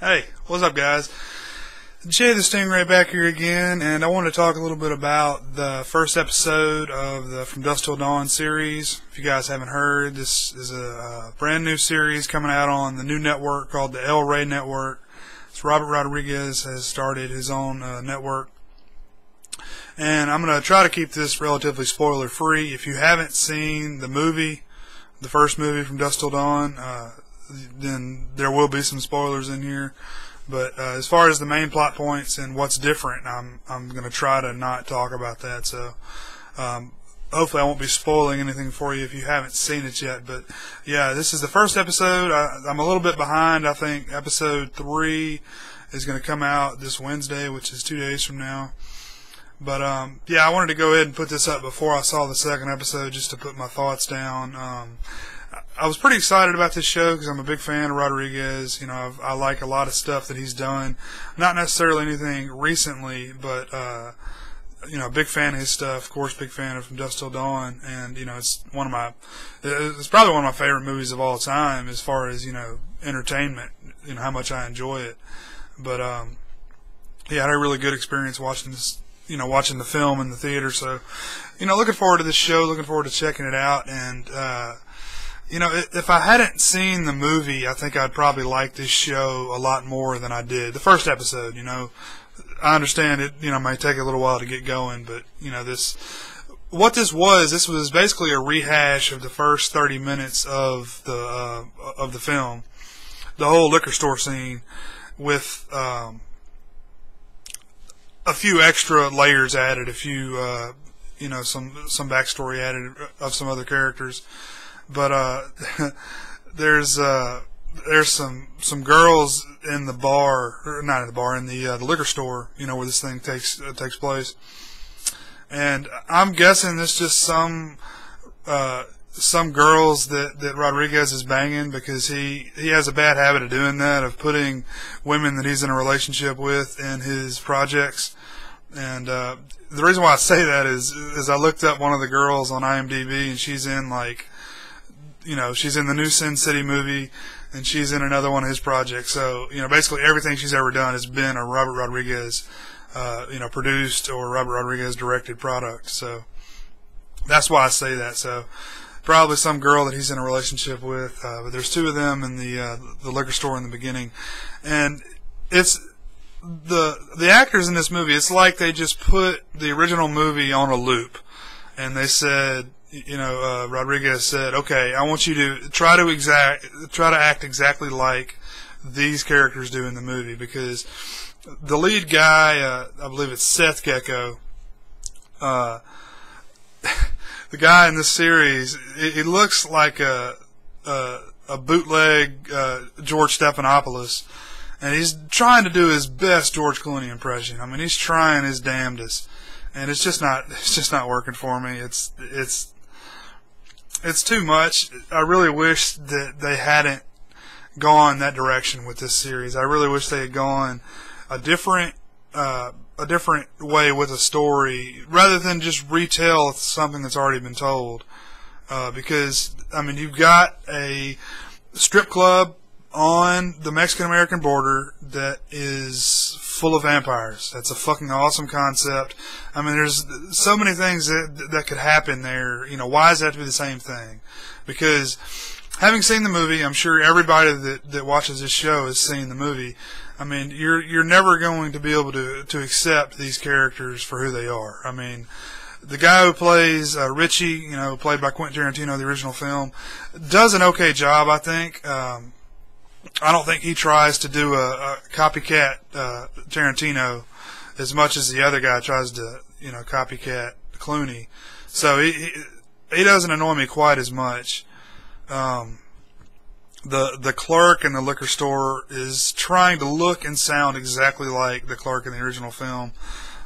Hey, what's up, guys? Jay the Stingray back here again, and I want to talk a little bit about the first episode of the From Dusk Till Dawn series. If you guys haven't heard, this is a brand new series coming out on the new network called the El Rey Network. It's Robert Rodriguez has started his own network, and I'm going to try to keep this relatively spoiler-free. If you haven't seen the movie, the first movie From Dusk Till Dawn, then there will be some spoilers in here. But as far as the main plot points and what's different, I'm going to try to not talk about that. So hopefully I won't be spoiling anything for you if you haven't seen it yet. But yeah, this is the first episode. I'm a little bit behind. I think episode 3 is going to come out this Wednesday, which is 2 days from now. But yeah, I wanted to go ahead and put this up before I saw the second episode just to put my thoughts down. I was pretty excited about this show because I'm a big fan of Rodriguez. You know, I like a lot of stuff that he's done. Not necessarily anything recently, but you know, big fan of his stuff. Of course, big fan of From Dusk Till Dawn, and you know, it's probably one of my favorite movies of all time as far as, you know, entertainment. You know how much I enjoy it. But yeah, I had a really good experience watching this. You know, watching the film in the theater. So, you know, looking forward to this show. Looking forward to checking it out. And you know, if I hadn't seen the movie, I think I'd probably like this show a lot more than I did. The first episode, you know, I understand it, you know, might take a little while to get going, but, you know, this was basically a rehash of the first 30 minutes of the film. The whole liquor store scene with a few extra layers added, a few, you know, some backstory added of some other characters. But there's some girls in the bar, or not in the bar, in the liquor store, you know, where this thing takes place. And I'm guessing it's just some girls that Rodriguez is banging, because he has a bad habit of doing that, of putting women that he's in a relationship with in his projects. And the reason why I say that is I looked up one of the girls on IMDb, and she's in, like, you know, she's in the new Sin City movie, and she's in another one of his projects. So, you know, basically everything she's ever done has been a Robert Rodriguez, you know, produced or Robert Rodriguez directed product. So that's why I say that. So probably some girl that he's in a relationship with, but there's two of them in the liquor store in the beginning, and it's the actors in this movie. It's like they just put the original movie on a loop, and they said, you know, Rodriguez said, okay, I want you to try to act exactly like these characters do in the movie, because the lead guy, I believe it's Seth Gecko, the guy in this series, it looks like a bootleg George Stephanopoulos, and he's trying to do his best George Clooney impression. I mean, he's trying his damnedest, and it's just not working for me. It's too much. I really wish that they hadn't gone that direction with this series. I really wish they had gone a different way with a story, rather than just retell something that's already been told. Because, I mean, you've got a strip club on the Mexican-American border that is full of vampires. That's a fucking awesome concept. I mean, there's so many things that could happen there. You know, why does it have to be the same thing? Because having seen the movie, I'm sure everybody that watches this show has seen the movie. I mean, you're never going to be able to accept these characters for who they are. I mean, the guy who plays Richie, you know, played by Quentin Tarantino, the original film, does an okay job, I think. I don't think he tries to do a copycat Tarantino as much as the other guy tries to, you know, copycat Clooney. So he doesn't annoy me quite as much. The clerk in the liquor store is trying to look and sound exactly like the clerk in the original film.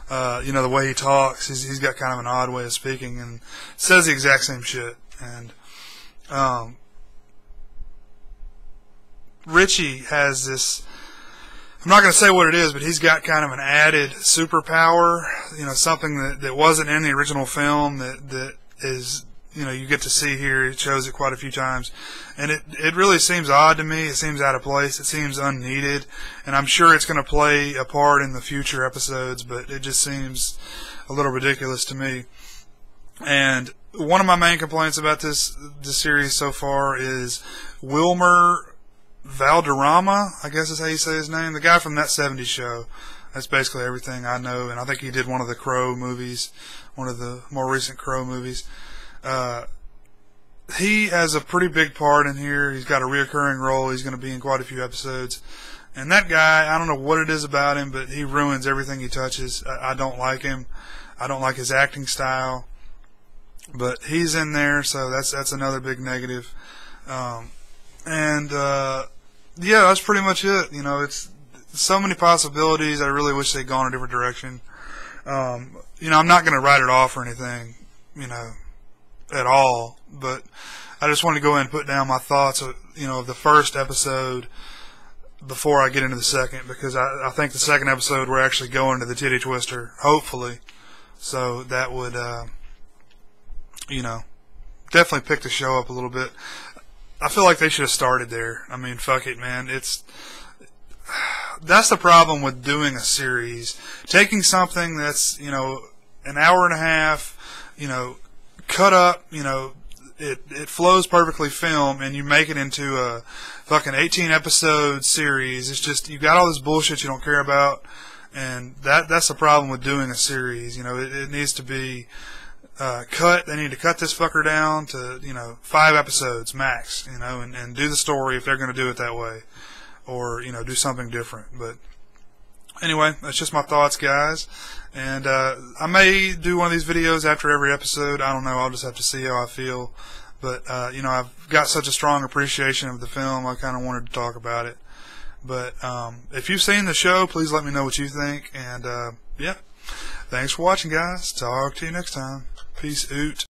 You know, the way he talks, he's got kind of an odd way of speaking, and says the exact same shit. And Richie has this, I'm not going to say what it is, but he's got kind of an added superpower, you know, something that wasn't in the original film, that is, you get to see here. It shows it quite a few times, and it really seems odd to me. It seems out of place. It seems unneeded, and I'm sure it's going to play a part in the future episodes, but it just seems a little ridiculous to me. And one of my main complaints about this series so far is Wilmer Valderrama, I guess is how you say his name, the guy from That 70s Show. That's basically everything I know, and I think he did one of the Crow movies, one of the more recent Crow movies. He has a pretty big part in here. He's got a reoccurring role. He's going to be in quite a few episodes. And that guy, I don't know what it is about him, but he ruins everything he touches. I don't like him. I don't like his acting style. But he's in there, so that's another big negative. Yeah, that's pretty much it. It's so many possibilities. I really wish they'd gone a different direction. I'm not going to write it off or anything, at all. But I just wanted to go ahead and put down my thoughts of the first episode before I get into the second, because I think the second episode we're actually going to the titty twister, hopefully. So that would, definitely pick the show up a little bit. I feel like they should have started there. I mean, fuck it, man. That's the problem with doing a series. Taking something that's, an hour and a half, cut up, it flows perfectly film, and you make it into a fucking 18 episode series. It's just, you got all this bullshit you don't care about, and that's the problem with doing a series. It needs to be cut. They need to cut this fucker down to 5 episodes max, and do the story if they're going to do it that way, or do something different. But anyway, that's just my thoughts, guys. And I may do one of these videos after every episode. I don't know. I'll just have to see how I feel. But I've got such a strong appreciation of the film, I kind of wanted to talk about it. But if you've seen the show, please let me know what you think. And yeah, thanks for watching, guys. Talk to you next time. Peace out.